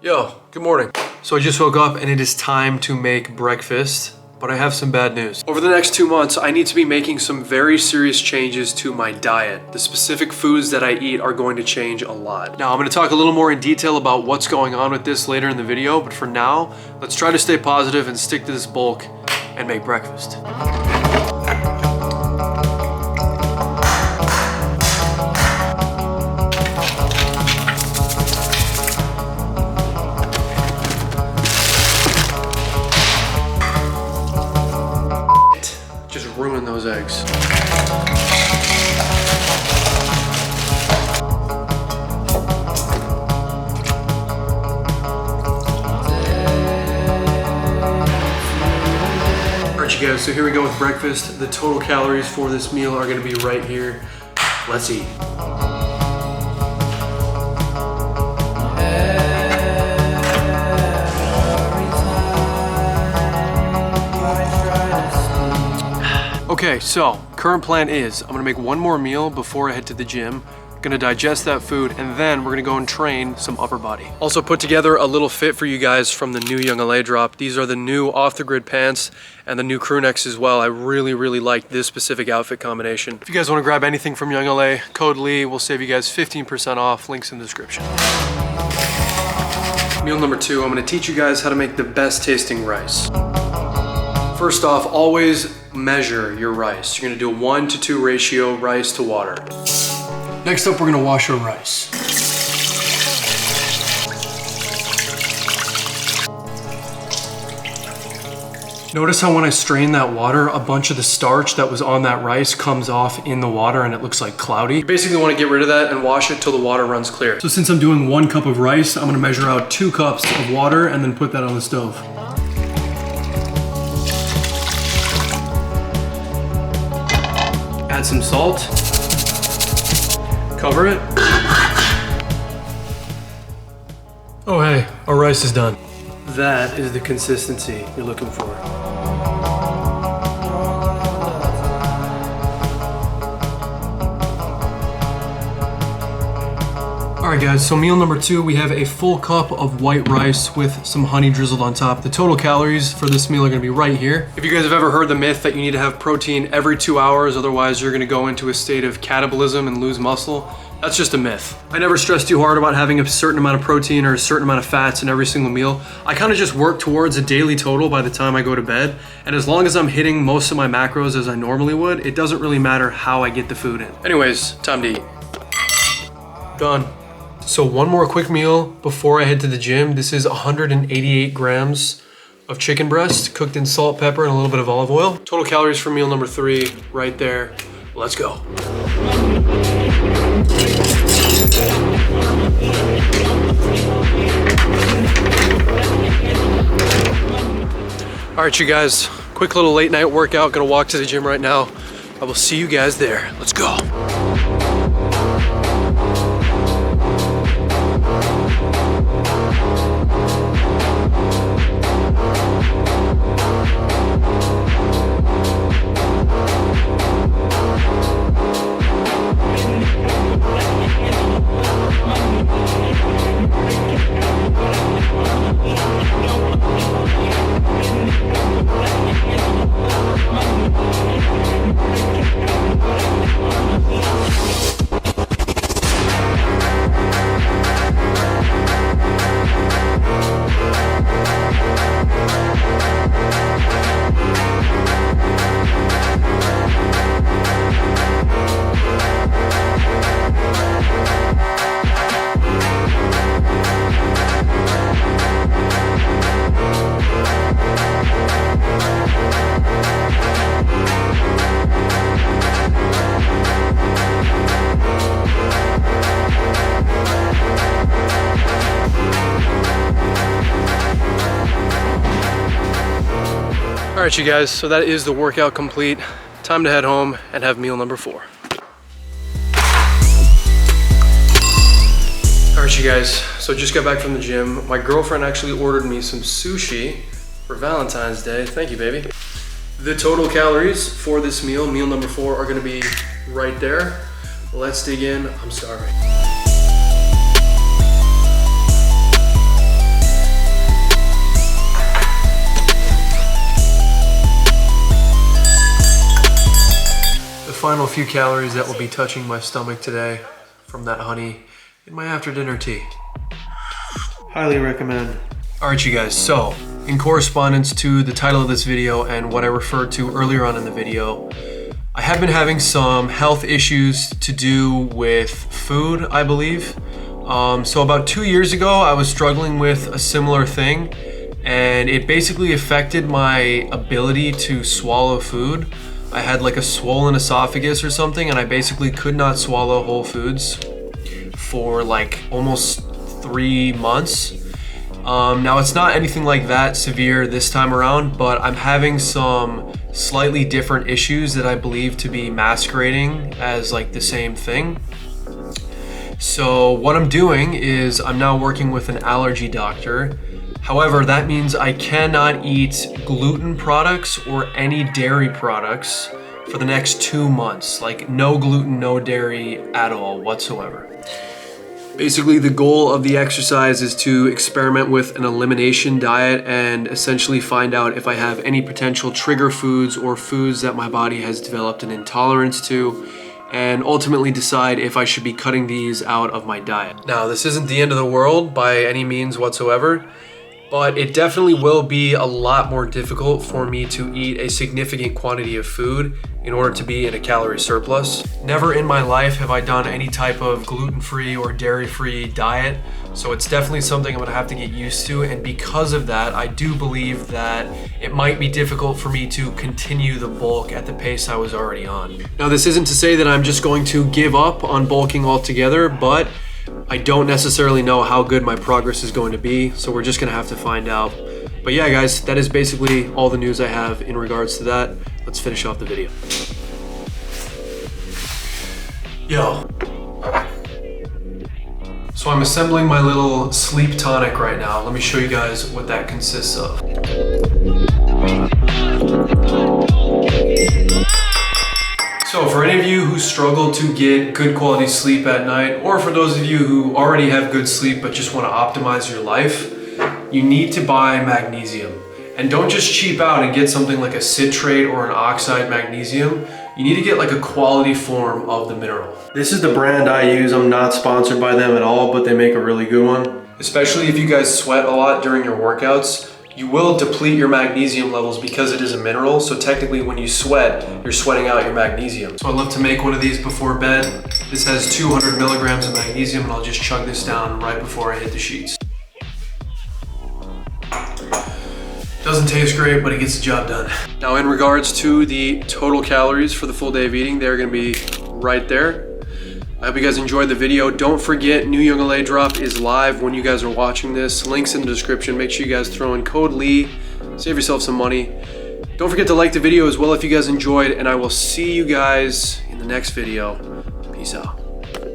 Yo, good morning. So I just woke up and it is time to make breakfast, but I have some bad news. Over the next 2 months, I need to be making some very serious changes to my diet. The specific foods that I eat are going to change a lot. Now, I'm gonna talk a little more in detail about what's going on with this later in the video, but for now, let's try to stay positive and stick to this bulk and make breakfast. Ruin those eggs. Alright you guys, so here we go with breakfast. The total calories for this meal are gonna be right here. Let's eat. Okay, so current plan is I'm gonna make one more meal before I head to the gym. Gonna digest that food, and then we're gonna go and train some upper body. Also put together a little fit for you guys from the new Young LA drop. These are the new off the grid pants and the new crew necks as well. I really like this specific outfit combination. If you guys wanna grab anything from Young LA, code Lee will save you guys 15% off, links in the description. Meal number 2, I'm gonna teach you guys how to make the best tasting rice. First off, always measure your rice. You're gonna do a 1-to-2 ratio rice to water. Next up, we're gonna wash our rice. Notice how when I strain that water, a bunch of the starch that was on that rice comes off in the water and it looks like cloudy. You basically wanna get rid of that and wash it till the water runs clear. So since I'm doing 1 cup of rice, I'm gonna measure out 2 cups of water and then put that on the stove. Add some salt, cover it. Oh hey, our rice is done. That is the consistency you're looking for. All right guys, so meal number 2, we have a full cup of white rice with some honey drizzled on top. The total calories for this meal are gonna be right here. If you guys have ever heard the myth that you need to have protein every 2 hours, otherwise you're gonna go into a state of catabolism and lose muscle, that's just a myth. I never stress too hard about having a certain amount of protein or a certain amount of fats in every single meal. I kind of just work towards a daily total by the time I go to bed. And as long as I'm hitting most of my macros as I normally would, it doesn't really matter how I get the food in. Anyways, time to eat. Done. So one more quick meal before I head to the gym. This is 188 grams of chicken breast cooked in salt, pepper, and a little bit of olive oil. Total calories for meal number 3 right there. Let's go. All right, you guys, quick little late night workout. Gonna walk to the gym right now. I will see you guys there. Let's go. All right, you guys, so that is the workout complete. Time to head home and have meal number 4. All right, you guys, so just got back from the gym. My girlfriend actually ordered me some sushi for Valentine's Day. Thank you, baby. The total calories for this meal number 4, are gonna be right there. Let's dig in, I'm starving. a few calories that will be touching my stomach today from that honey in my after dinner tea. Highly recommend. All right, you guys, so in correspondence to the title of this video and what I referred to earlier on in the video, I have been having some health issues to do with food, I believe. So about 2 years ago, I was struggling with a similar thing, and it basically affected my ability to swallow food. I had like a swollen esophagus or something, and I basically could not swallow whole foods for like almost 3 months. Now it's not anything like that severe this time around, but I'm having some slightly different issues that I believe to be masquerading as like the same thing. So what I'm doing is I'm now working with an allergy doctor. However, that means I cannot eat gluten products or any dairy products for the next 2 months. Like no gluten, no dairy at all whatsoever. Basically, the goal of the exercise is to experiment with an elimination diet and essentially find out if I have any potential trigger foods or foods that my body has developed an intolerance to, and ultimately decide if I should be cutting these out of my diet. Now, this isn't the end of the world by any means whatsoever, but it definitely will be a lot more difficult for me to eat a significant quantity of food in order to be in a calorie surplus. Never in my life have I done any type of gluten-free or dairy-free diet, so it's definitely something I'm gonna have to get used to, and because of that, I do believe that it might be difficult for me to continue the bulk at the pace I was already on. Now, this isn't to say that I'm just going to give up on bulking altogether, but I don't necessarily know how good my progress is going to be, so we're just gonna have to find out. But yeah, guys, that is basically all the news I have in regards to that. Let's finish off the video. Yo. So I'm assembling my little sleep tonic right now. Let me show you guys what that consists of. So for any of you who struggle to get good quality sleep at night, or for those of you who already have good sleep but just want to optimize your life, you need to buy magnesium. And don't just cheap out and get something like a citrate or an oxide magnesium. You need to get like a quality form of the mineral. This is the brand I use. I'm not sponsored by them at all, but they make a really good one. Especially if you guys sweat a lot during your workouts, you will deplete your magnesium levels because it is a mineral. So technically when you sweat, you're sweating out your magnesium. So I love to make one of these before bed. This has 200 milligrams of magnesium, and I'll just chug this down right before I hit the sheets. Doesn't taste great, but it gets the job done. Now, in regards to the total calories for the full day of eating, they're gonna be right there. I hope you guys enjoyed the video. Don't forget, New Young LA Drop is live when you guys are watching this. Links in the description. Make sure you guys throw in code Lee. Save yourself some money. Don't forget to like the video as well if you guys enjoyed, and I will see you guys in the next video. Peace out.